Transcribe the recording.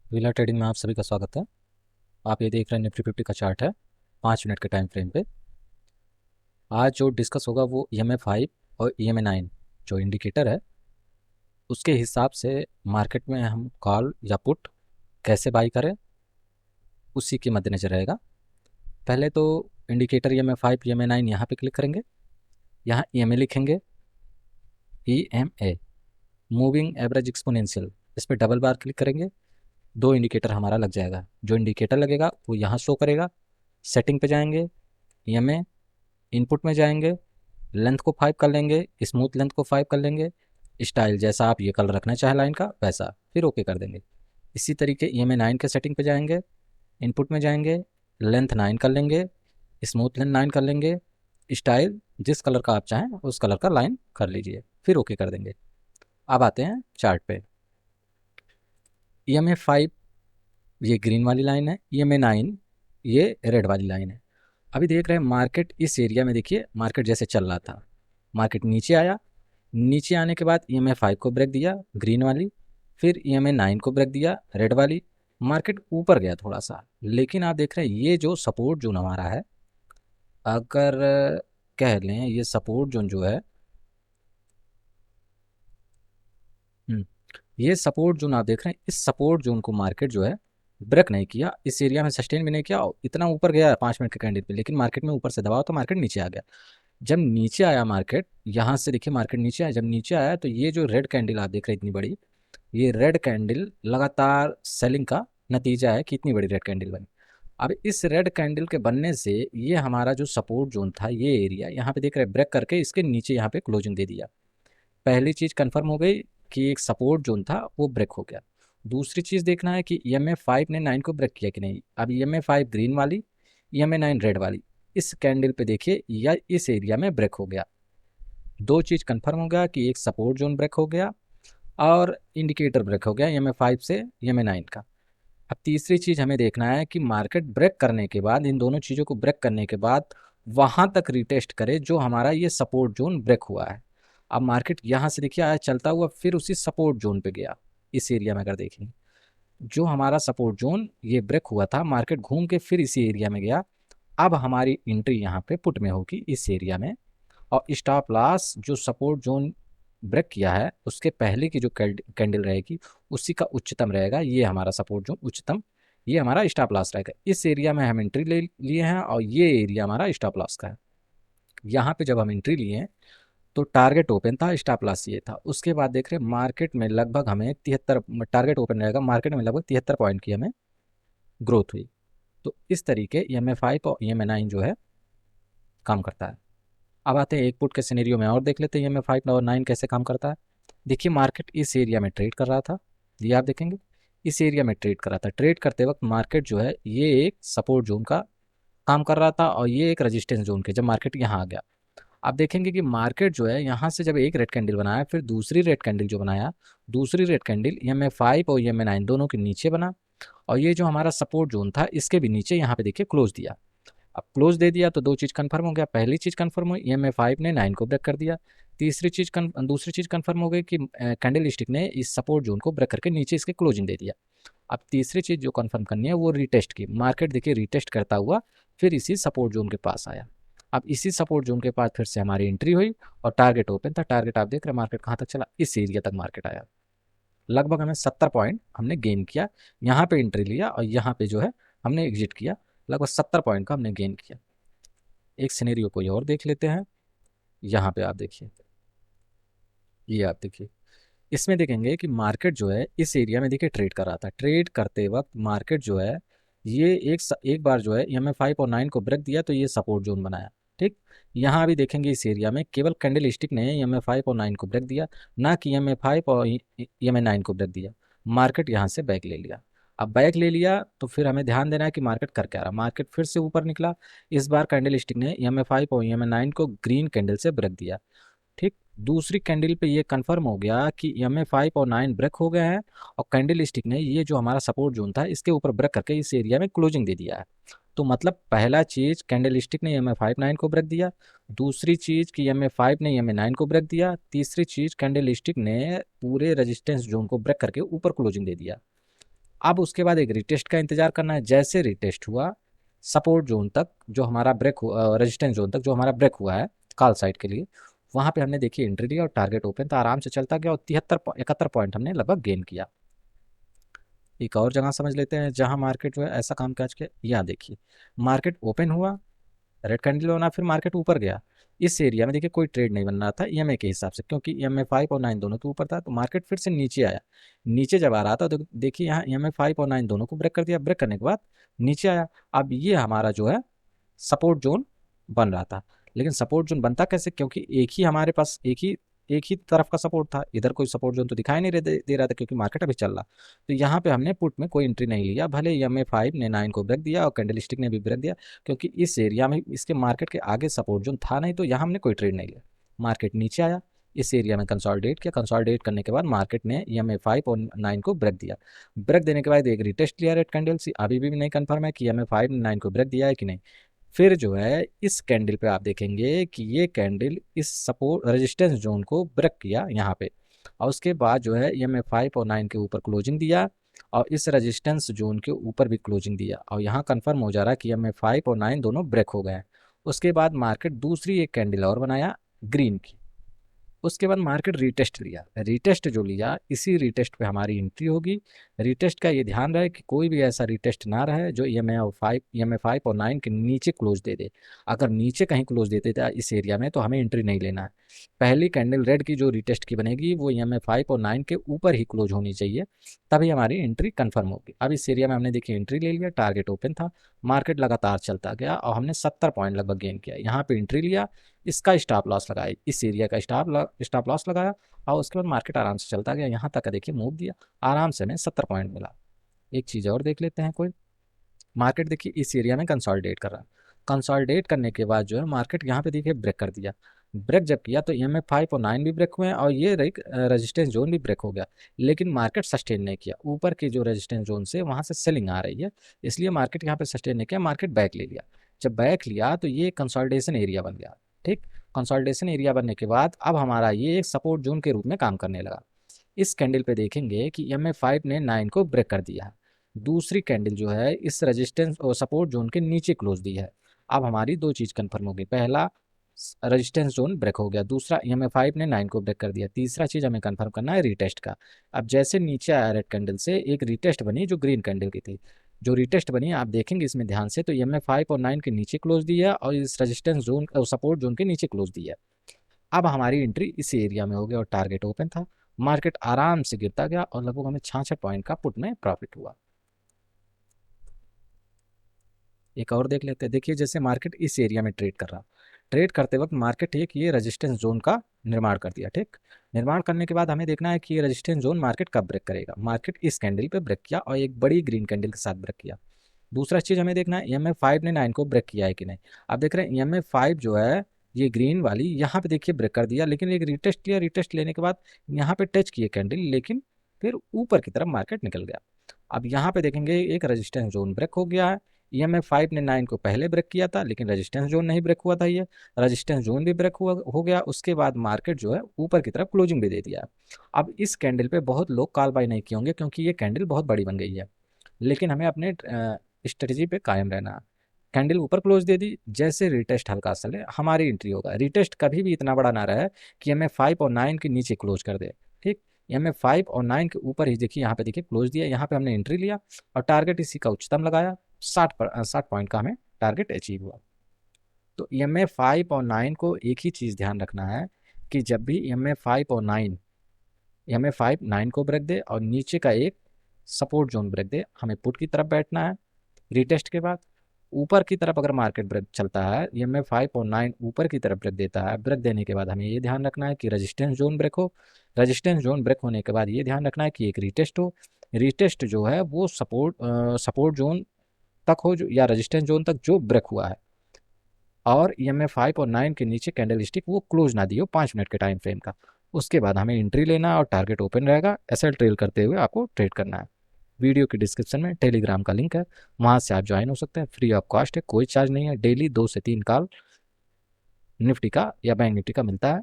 Wheeler trading में आप सभी का स्वागत है। आप ये देख रहे हैं निफ्टी 50 का चार्ट है 5 मिनट के टाइम फ्रेम पे। आज जो डिस्कस होगा वो EMA 5 और EMA 9 जो इंडिकेटर है उसके हिसाब से मार्केट में हम कॉल या पुट कैसे बाई करें उसी के मद्देनजर रहेगा। पहले तो इंडिकेटर EMA 5 EMA 9 यहाँ पे क्लिक करेंगे। यहाँ EMA लिखेंगे, EMA मूविंग एवरेज एक्सपोनेंशियल, इस पर डबल बार क्लिक करेंगे। दो इंडिकेटर हमारा लग जाएगा। जो इंडिकेटर लगेगा वो यहाँ शो करेगा। सेटिंग पे जाएंगे, EMA इनपुट में जाएंगे, लेंथ को 5 कर लेंगे, स्मूथ लेंथ को 5 कर लेंगे, स्टाइल जैसा आप ये कलर रखना चाहे लाइन का वैसा, फिर ओके कर देंगे। इसी तरीके EMA 9 के सेटिंग पे जाएंगे, इनपुट में जाएंगे, लेंथ 9 कर लेंगे, स्मूथ लेंथ 9 कर लेंगे, स्टाइल जिस कलर का आप चाहें उस कलर का लाइन कर लीजिए, फिर ओके कर देंगे। अब आते हैं चार्ट पे। EMA 5 ये ग्रीन वाली लाइन है, EMA 9 ये रेड वाली लाइन है। अभी देख रहे हैं मार्केट इस एरिया में, देखिए मार्केट जैसे चल रहा था, मार्केट नीचे आया, नीचे आने के बाद EMA 5 को ब्रेक दिया ग्रीन वाली, फिर EMA 9 को ब्रेक दिया रेड वाली, मार्केट ऊपर गया थोड़ा सा। लेकिन आप देख रहे हैं ये जो सपोर्ट जोन हमारा है, अगर कह लें ये सपोर्ट जोन जो है, ये सपोर्ट जोन आप देख रहे हैं, इस सपोर्ट जोन को मार्केट जो है ब्रेक नहीं किया, इस एरिया में सस्टेन भी नहीं किया। इतना ऊपर गया 5 मिनट के कैंडल पे, लेकिन मार्केट में ऊपर से दबाव तो मार्केट नीचे आ गया। जब नीचे आया मार्केट, यहाँ से देखिए मार्केट नीचे आया, जब नीचे आया तो ये जो रेड कैंडल आप देख रहे हैं इतनी बड़ी, ये रेड कैंडल लगातार सेलिंग का नतीजा है कि इतनी बड़ी रेड कैंडल बनी। अब इस रेड कैंडल के बनने से ये हमारा जो सपोर्ट जोन था, ये एरिया यहाँ पे देख रहे हैं ब्रेक करके इसके नीचे यहाँ पे क्लोजिंग दे दिया। पहली चीज़ कंफर्म हो गई कि एक सपोर्ट जोन था वो ब्रेक हो गया। दूसरी चीज़ देखना है कि EMA 5 ने 9 को ब्रेक किया कि नहीं। अब EMA 5 ग्रीन वाली, EMA 9 रेड वाली, इस कैंडल पे देखिए या इस एरिया में ब्रेक हो गया। दो चीज़ कंफर्म हो गया कि एक सपोर्ट जोन ब्रेक हो गया और इंडिकेटर ब्रेक हो गया EMA 5 से EMA 9 का। अब तीसरी चीज़ हमें देखना है कि मार्केट ब्रेक करने के बाद, इन दोनों चीज़ों को ब्रेक करने के बाद वहाँ तक रिटेस्ट करे जो हमारा ये सपोर्ट जोन ब्रेक हुआ है। अब मार्केट यहाँ से देखिए आया चलता हुआ, फिर उसी सपोर्ट जोन पे गया। इस एरिया में अगर देखें, जो हमारा सपोर्ट जोन ये ब्रेक हुआ था, मार्केट घूम के फिर इसी एरिया में गया। अब हमारी एंट्री यहाँ पे पुट में होगी इस एरिया में, और स्टॉप लॉस जो सपोर्ट जोन ब्रेक किया है उसके पहले की जो कैंडल रहेगी उसी का उच्चतम रहेगा। ये हमारा सपोर्ट जोन उच्चतम, ये हमारा स्टॉप लॉस रहेगा। इस एरिया में हम एंट्री ले लिए हैं और ये एरिया हमारा स्टॉप लॉस का है। यहाँ पे जब हम एंट्री लिए हैं तो टारगेट ओपन था, स्टॉप लॉस ये था। उसके बाद देख रहे हैं मार्केट में लगभग हमें 73, टारगेट ओपन रहेगा, मार्केट में लगभग 73 पॉइंट की हमें ग्रोथ हुई। तो इस तरीके EMA 5 और EMA 9 जो है काम करता है। अब आते हैं एक पुट के सिनेरियो में और देख लेते हैं EMA 5 और 9 कैसे काम करता है। देखिए मार्केट इस एरिया में ट्रेड कर रहा था, ये आप देखेंगे इस एरिया में ट्रेड कर रहा था। ट्रेड करते वक्त मार्केट जो है ये एक सपोर्ट जोन का काम कर रहा था और ये एक रेजिस्टेंस जोन के, जब मार्केट यहाँ आ गया। आप देखेंगे कि मार्केट जो है यहाँ से जब एक रेड कैंडल बनाया, फिर दूसरी रेड कैंडल जो बनाया, दूसरी रेड कैंडल EMA 5 और EMA 9 दोनों के नीचे बना, और ये जो हमारा सपोर्ट जोन था इसके भी नीचे यहाँ पे देखिए क्लोज दिया। अब क्लोज दे दिया तो दो चीज़ कंफर्म हो गया। पहली चीज़ कंफर्म हुई EMA 5 ने 9 को ब्रेक कर दिया। दूसरी चीज़ कंफर्म हो गई कि कैंडल स्टिक ने इस सपोर्ट जोन को ब्रेक करके नीचे इसके क्लोजिंग दे दिया। अब तीसरी चीज़ जो कंफर्म करनी है वो रिटेस्ट की। मार्केट देखिए रिटेस्ट करता हुआ फिर इसी सपोर्ट जोन के पास आया। अब इसी सपोर्ट जोन के पास फिर से हमारी एंट्री हुई और टारगेट ओपन था। टारगेट आप देख रहे हैं मार्केट कहाँ तक चला, इस एरिया तक मार्केट आया। लगभग हमें 70 पॉइंट हमने गेन किया। यहाँ पे एंट्री लिया और यहाँ पे जो है हमने एग्जिट किया। लगभग 70 पॉइंट का हमने गेन किया। एक सिनेरियो कोई और देख लेते हैं। यहाँ पे आप देखिए, ये आप देखिए, इसमें देखेंगे कि मार्केट जो है इस एरिया में देखिए ट्रेड कर रहा था। ट्रेड करते वक्त मार्केट जो है ये एक बार जो है EMA 5 और 9 को ब्रेक दिया तो ये सपोर्ट जोन बनाया। ठीक, यहाँ भी देखेंगे इस एरिया में केवल कैंडल स्टिक ने EMA 5 और 9 को ब्रेक दिया, ना कि EMA 5 और EMA 9 को ब्रेक दिया। मार्केट यहाँ से बैक ले लिया। अब बैक ले लिया तो फिर हमें ध्यान देना है कि मार्केट कर क्या रहा। मार्केट फिर से ऊपर निकला, इस बार कैंडल स्टिक ने EMA 5 और EMA 9 को ग्रीन कैंडल से ब्रेक दिया। ठीक, दूसरी कैंडल पे ये कंफर्म हो गया कि EMA 5 और 9 ब्रेक हो गए हैं और कैंडल स्टिक ने ये जो हमारा सपोर्ट जोन था इसके ऊपर ब्रेक करके इस एरिया में क्लोजिंग दे दिया है। तो मतलब पहला चीज कैंडल स्टिक ने EMA 5 9 को ब्रेक दिया, दूसरी चीज कि EMA 5 ने EMA 9 को ब्रेक दिया, तीसरी चीज कैंडल स्टिक ने पूरे रेजिस्टेंस जोन को ब्रेक करके ऊपर क्लोजिंग दे दिया। अब उसके बाद एक रिटेस्ट का इंतजार करना है। जैसे रिटेस्ट हुआ सपोर्ट जोन तक जो हमारा ब्रेक हुआ, रेजिस्टेंस जोन तक जो हमारा ब्रेक हुआ है कॉल साइड के लिए, वहाँ पे हमने देखिए एंट्री लिया और टारगेट ओपन था, आराम से चलता गया और 71 पॉइंट हमने लगभग गेन किया। एक और जगह समझ लेते हैं जहाँ मार्केट जो है ऐसा काम काज के, यहाँ देखिए मार्केट ओपन हुआ, रेड कैंडल बना, फिर मार्केट ऊपर गया। इस एरिया में देखिए कोई ट्रेड नहीं बन रहा था ईएमए के हिसाब से, क्योंकि ईएमए 5 और 9 दोनों के ऊपर था, तो मार्केट फिर से नीचे आया। नीचे जब आ रहा था तो देखिए यहाँ ईएमए 5 और 9 दोनों को ब्रेक कर दिया, ब्रेक करने के बाद नीचे आया। अब ये हमारा जो है सपोर्ट जोन बन रहा था, लेकिन सपोर्ट जोन बनता कैसे, क्योंकि एक ही हमारे पास एक ही तरफ का सपोर्ट था, इधर कोई सपोर्ट जोन तो दिखाई नहीं दे रहा था क्योंकि मार्केट अभी चल रहा। तो यहाँ पे हमने पुट में कोई एंट्री नहीं लिया, भले ईएमए 5 ने 9 को ब्रेक दिया और कैंडल स्टिक ने भी ब्रेक दिया, क्योंकि इस एरिया में इसके मार्केट के आगे सपोर्ट जोन था नहीं, तो यहाँ हमने कोई ट्रेड नहीं लिया। मार्केट नीचे आया, इस एरिया में कंसोलिडेट किया, कंसोलिडेट करने के बाद मार्केट ने ईएमए 5 और 9 को ब्रेक दिया। ब्रेक देने के बाद एक रिटेस्ट लिया रेड कैंडल से, अभी भी नहीं कंफर्म है कि ईएमए 5 ने 9 को ब्रेक दिया है कि नहीं। फिर जो है इस कैंडल पे आप देखेंगे कि ये कैंडल इस सपोर्ट रेजिस्टेंस जोन को ब्रेक किया यहाँ पे, और उसके बाद जो है ईएमए 5 और 9 के ऊपर क्लोजिंग दिया और इस रेजिस्टेंस जोन के ऊपर भी क्लोजिंग दिया, और यहाँ कंफर्म हो जा रहा है कि ईएमए 5 और 9 दोनों ब्रेक हो गए हैं। उसके बाद मार्केट दूसरी एक कैंडल और बनाया ग्रीन की, उसके बाद मार्केट रीटेस्ट लिया, रीटेस्ट जो लिया इसी रीटेस्ट पे हमारी एंट्री होगी। रीटेस्ट का ये ध्यान रहे कि कोई भी ऐसा रीटेस्ट ना रहे जो ईएमए 5 और 9 के नीचे क्लोज दे दे। अगर नीचे कहीं क्लोज देते थे इस एरिया में तो हमें एंट्री नहीं लेना है। पहली कैंडल रेड की जो रीटेस्ट की बनेगी वो ईएमए 5 और 9 के ऊपर ही क्लोज होनी चाहिए, तभी हमारी एंट्री कन्फर्म होगी। अब इस एरिया में हमने देखिए एंट्री ले लिया, टारगेट ओपन था, मार्केट लगातार चलता गया और हमने 70 पॉइंट लगभग गेन किया। यहाँ पे एंट्री लिया, इसका स्टॉप लॉस लगाया, इस एरिया का स्टॉप लॉस लगाया और उसके बाद मार्केट आराम से चलता गया। यहाँ तक देखिए मूव दिया, आराम से हमें 70 पॉइंट मिला। एक चीज़ और देख लेते हैं, कोई मार्केट देखिए इस एरिया में कंसोलिडेट कर रहा है, कंसोलिडेट करने के बाद जो है मार्केट यहाँ पे देखिए ब्रेक कर दिया। ब्रेक जब किया तो ईएमए 5 और 9 भी ब्रेक हुए हैं और ये रेजिस्टेंस जोन भी ब्रेक हो गया, लेकिन मार्केट सस्टेन नहीं किया। ऊपर की जो रेजिस्टेंस जोन से वहाँ से सेलिंग आ रही है, इसलिए मार्केट यहाँ पे सस्टेन नहीं किया, मार्केट बैक ले लिया। जब बैक लिया तो ये कंसोलिडेशन एरिया बन गया। ठीक, कंसोलिडेशन एरिया बनने के बाद अब हमारा ये एक सपोर्ट जोन के रूप में काम करने लगा। इस कैंडल पे देखेंगे कि ईएमए 5 ने 9 को ब्रेक कर दिया है, दूसरी कैंडल जो है इस रेजिस्टेंस और सपोर्ट जोन के नीचे क्लोज दी है। अब हमारी दो चीज़ कंफर्म हो गई, पहला रेजिस्टेंस जोन ब्रेक हो गया, दूसरा ईएमए 5 ने 9 को ब्रेक कर दिया, तीसरा चीज़ हमें कंफर्म करना है रीटेस्ट का। अब जैसे नीचे आया रेड कैंडल से एक रीटेस्ट बनी जो ग्रीन कैंडल की थी, जो रीटेस्ट बनी आप देखेंगे इसमें ध्यान से, तो ईएमए 5 और 9 के नीचे क्लोज दिया और इस रेजिस्टेंस जोन और सपोर्ट जोन के नीचे क्लोज दिया। अब हमारी एंट्री इस एरिया में हो गई और टारगेट ओपन था, मार्केट आराम से गिरता गया और लगभग हमें 66 पॉइंट का पुट में प्रॉफिट हुआ। एक और देख लेते हैं, देखिए जैसे मार्केट इस एरिया में ट्रेड कर रहा, ट्रेड करते वक्त मार्केट एक ये रेजिस्टेंस जोन का निर्माण कर दिया। ठीक, निर्माण करने के बाद हमें देखना है कि ये रेजिस्टेंस जोन मार्केट कब ब्रेक करेगा। मार्केट इस कैंडल पे ब्रेक किया और एक बड़ी ग्रीन कैंडल के साथ ब्रेक किया। दूसरा चीज़ हमें देखना है ईएमए 5 ने 9 को ब्रेक किया है कि नहीं। आप देख रहे हैं ईएमए 5 जो है ये ग्रीन वाली यहाँ पे देखिए ब्रेक कर दिया, लेकिन एक रिटेस्ट लिया, रिटेस्ट लेने के बाद यहाँ पे टच किए कैंडल, लेकिन फिर ऊपर की तरफ मार्केट निकल गया। अब यहाँ पे देखेंगे एक रेजिस्टेंस जोन ब्रेक हो गया है, ईएमए 5 ने 9 को पहले ब्रेक किया था लेकिन रेजिस्टेंस जोन नहीं ब्रेक हुआ था, ये रेजिस्टेंस जोन भी ब्रेक हुआ हो गया। उसके बाद मार्केट जो है ऊपर की तरफ क्लोजिंग भी दे दिया है। अब इस कैंडल पे बहुत लोग कॉल बाय नहीं किए होंगे क्योंकि ये कैंडल बहुत बड़ी बन गई है, लेकिन हमें अपने स्ट्रेटजी पे कायम रहना है। कैंडल ऊपर क्लोज दे दी, जैसे रिटेस्ट हल्का चले हमारी एंट्री होगा। रिटेस्ट कभी भी इतना बड़ा ना रहे कि हमें 5 और 9 के नीचे क्लोज कर दे। ठीक, हमें 5 और 9 के ऊपर ही देखिए, यहाँ पे देखिए क्लोज दिया, यहाँ पे हमने एंट्री लिया और टारगेट इसी का उच्चतम लगाया, 60 पॉइंट का हमें टारगेट अचीव हुआ। तो ईएमए 5 और 9 को एक ही चीज़ ध्यान रखना है कि जब भी ईएमए 5 9 को ब्रेक दे और नीचे का एक सपोर्ट जोन ब्रेक दे, हमें पुट की तरफ बैठना है। रिटेस्ट के बाद ऊपर की तरफ अगर मार्केट ब्रेक चलता है, ईएमए 5 और 9 ऊपर की तरफ ब्रेक देता है, ब्रेक देने के बाद हमें ये ध्यान रखना है कि रेजिस्टेंस जोन ब्रेक हो। रेजिस्टेंस जोन ब्रेक होने के बाद ये ध्यान रखना है कि एक रिटेस्ट हो। रिटेस्ट जो है वो सपोर्ट जोन तक हो जो, या रेजिस्टेंस जोन तक जो ब्रेक हुआ है, और ईएमए 5 और 9 के नीचे कैंडल स्टिक वो क्लोज ना दियो 5 मिनट के टाइम फ्रेम का। उसके बाद हमें एंट्री लेना है और टारगेट ओपन रहेगा, ऐसा ट्रेल करते हुए आपको ट्रेड करना है। वीडियो के डिस्क्रिप्शन में टेलीग्राम का लिंक है, वहाँ से आप ज्वाइन हो सकते हैं, फ्री ऑफ कॉस्ट है, कोई चार्ज नहीं है। डेली 2 से 3 कॉल निफ्टी का या बैंक निफ्टी का मिलता है।